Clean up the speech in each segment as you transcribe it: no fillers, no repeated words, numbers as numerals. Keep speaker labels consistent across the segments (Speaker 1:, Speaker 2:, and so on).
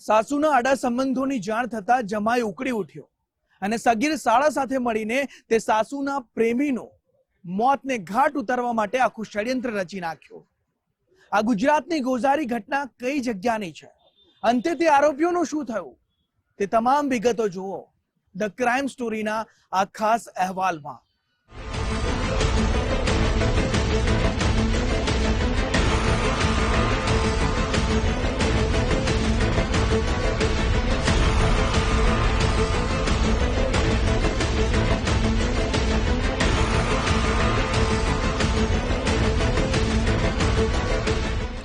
Speaker 1: સાસુના આડા સંબંધોની જાણ થતા જમાઈ ઉકળી ઉઠ્યો અને સગીર સાળા સાથે મળીને તે સાસુના પ્રેમીનો મોતને ઘાટ ઉતારવા માટે આખું ષડયંત્ર રચી નાખ્યું। આ ગુજરાતની ગોઝારી ઘટના કઈ જગ્યાની છે, અંતે તે આરોપીઓનું શું થયું, તે તમામ વિગતો જુઓ ધ ક્રાઇમ સ્ટોરીના આ ખાસ અહેવાલમાં।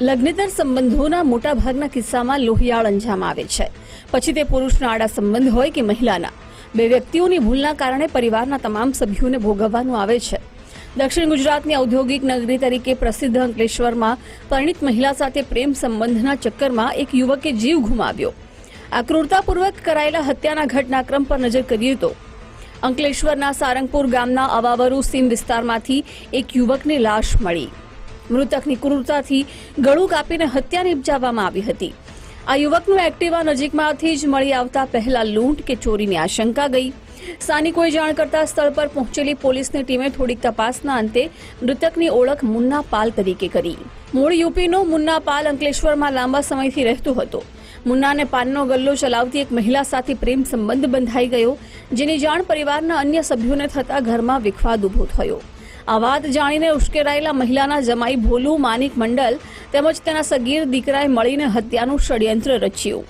Speaker 2: લગ્નેતર સંબંધોના મોટાભાગના કિસ્સામાં લોહિયાળ અંજામ આવે છે। પછી તે પુરુષના આડા સંબંધ હોય કે મહિલાના, બે વ્યક્તિઓની ભૂલના કારણે પરિવારના તમામ સભ્યોને ભોગવવાનું આવે છે। દક્ષિણ ગુજરાતની ઔદ્યોગિક નગરી તરીકે પ્રસિદ્ધ અંકલેશ્વરમાં પરિણીત મહિલા સાથે પ્રેમ સંબંધના ચક્કરમાં એક યુવકે જીવ ગુમાવ્યો। આ ક્રૂરતાપૂર્વક કરાયેલા હત્યાના ઘટનાક્રમ પર નજર કરીએ તો અંકલેશ્વરના સારંગપુર ગામના અવાવરુ સીમ વિસ્તારમાંથી એક યુવકની લાશ મળી। મૃતકની ક્રૂરતાથી ગળું કાપીને હત્યા નિપજાવવામાં આવી હતી। આ યુવકનું એક્ટિવા નજીકમાંથી જ મળી આવતા પહેલા લૂંટ કે ચોરીની આશંકા ગઈ। સ્થાનિકોએ જાણ કરતા સ્થળ પર પહોંચેલી પોલીસની ટીમે થોડીક તપાસના અંતે મૃતકની ઓળખ મુન્ના પાલ તરીકે કરી। મૂળ યુપીનો મુન્ના પાલ અંકલેશ્વરમાં લાંબા સમયથી રહેતો હતો। મુન્નાને પાનનો ગલ્લો ચલાવતી એક મહિલા સાથે પ્રેમ સંબંધ બંધાઈ ગયો, જેની જાણ પરિવારના અન્ય સભ્યોને થતા ઘરમાં વિખવાદ ઉભો થયો। આ વાત જાણીને ઉશ્કેરાયેલા મહિલાના જમાઈ ભોલુ માનિક મંડલ તેમજ તેના સગીર દીકરાએ મળીને હત્યાનું ષડયંત્ર રચ્યું।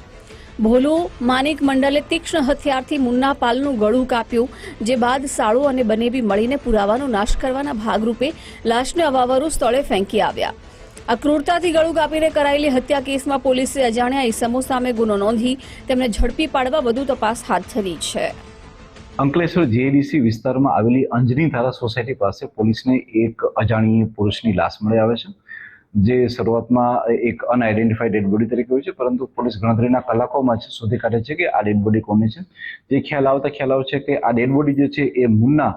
Speaker 2: ભોલુ માનિક મંડલે તીક્ષ્ણ હથિયારથી મુન્ના પાલનું ગળું કાપ્યું, જે બાદ સાળુ અને બનેવી મળીને પુરાવાનો નાશ કરવાના ભાગરૂપે લાશને અવાવરુ સ્થળે ફેંકી આવ્યા। આ ક્રૂરતાથી ગળું કાપીને કરાયેલી હત્યા કેસમાં પોલીસે અજાણ્યા ઈસમો સામે ગુનો નોંધી તેમને ઝડપી પાડવા વધુ તપાસ હાથ ધરી છે।
Speaker 3: અંકલેશ્વર જીઆઈડીસી વિસ્તારમાં આવેલી અંજની ધારા સોસાયટી પાસે પોલીસને એક અજાણી પુરુષની લાશ મળી આવે છે, જે શરૂઆતમાં એક અનઆઇડેન્ટિફાઈડ ડેડ બોડી તરીકે હોય છે, પરંતુ પોલીસ ગણતરીના કલાકોમાં જ શોધી કાઢે છે કે આ ડેડ બોડી કોની છે। જે ખ્યાલ આવે છે કે આ ડેડ બોડી જે છે એ મુન્ના,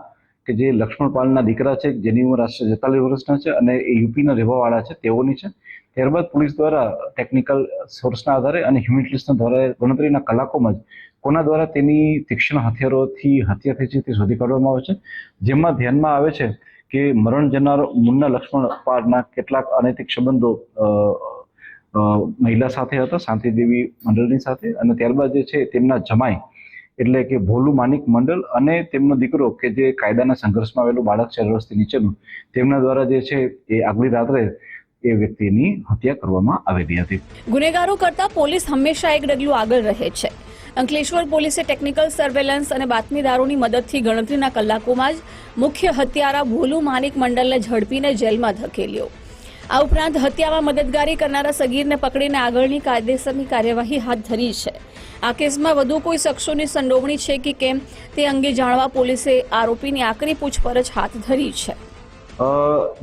Speaker 3: કે જે લક્ષ્મણ પાલના દીકરા છે, જેની ઉંમર આશરે 43 વર્ષના છે અને એ યુપીના રહેવાવાળા છે, તેઓની છે। ત્યારબાદ પોલીસ દ્વારા ટેકનિકલ સોર્સના આધારે અને હ્યુમિનિટીના દ્વારા ગણતરીના કલાકોમાં જ કોના દ્વારા તેની તીક્ષ્ણ હથિયારોથી હત્યા થઈ છે તે શોધી કાઢવામાં આવે છે, જેમાં ધ્યાનમાં આવે છે કે મરણ જનાર મુન્ના લક્ષ્મણ પાલના કેટલાક અનૈતિક સંબંધો મહિલા સાથે હતા, શાંતિદેવી મંડળની સાથે, અને ત્યારબાદ જે છે તેમના જમાઈ એટલે કે ભોલુ માનિક મંડળ અને તેમનો દીકરો કે જે કાયદાના સંઘર્ષમાં આવેલું બાળક છે 4 વર્ષથી નીચેનું, તેમના દ્વારા જે છે એ આગલી રાત્રે એ વ્યક્તિની હત્યા કરવામાં આવેલી હતી।
Speaker 2: ગુનેગારો કરતા પોલીસ હંમેશા એક ડગલું આગળ રહે છે। અંકલેશ્વર પોલીસે ટેકનિકલ સર્વેલન્સ અને બાતમીદારોની મદદથી ગણતરીના કલાકોમાં જ મુખ્ય હત્યારા ભોલુ માનિક મંડલને ઝડપીને જેલમાં ધકેલ્યો। આ ઉપરાંત હત્યામાં મદદગારી કરનારા સગીરને પકડીને આગળની કાયદેસરની કાર્યવાહી હાથ ધરી છે। આ કેસમાં વધુ કોઈ શખ્સોની સંડોવણી છે કે કેમ તે અંગે જાણવા પોલીસે આરોપીની આકરી પૂછપરછ હાથ ધરી છે।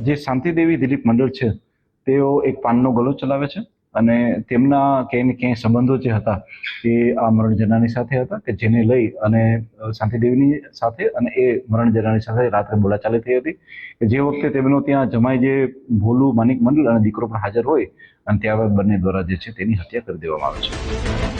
Speaker 3: જે શાંતિદેવી દિલીપ મંડળ છે, તેઓ એક પાનનો ગલ્લો ચલાવે છે અને તેમના ક્યાંય ને ક્યાંય સંબંધો જે હતા એ આ મરણ જનારની સાથે હતા, કે જેને લઈ અને શાંતિદેવીની સાથે અને એ મરણ જનારની સાથે રાત્રે બોલાચાલી થઈ હતી, કે જે વખતે તેમનો ત્યાં જમાઈ જે ભોલુ માનિક મંડળ અને દીકરો પણ હાજર હોય અને ત્યારબાદ બંને દ્વારા જે છે તેની હત્યા કરી દેવામાં આવે છે।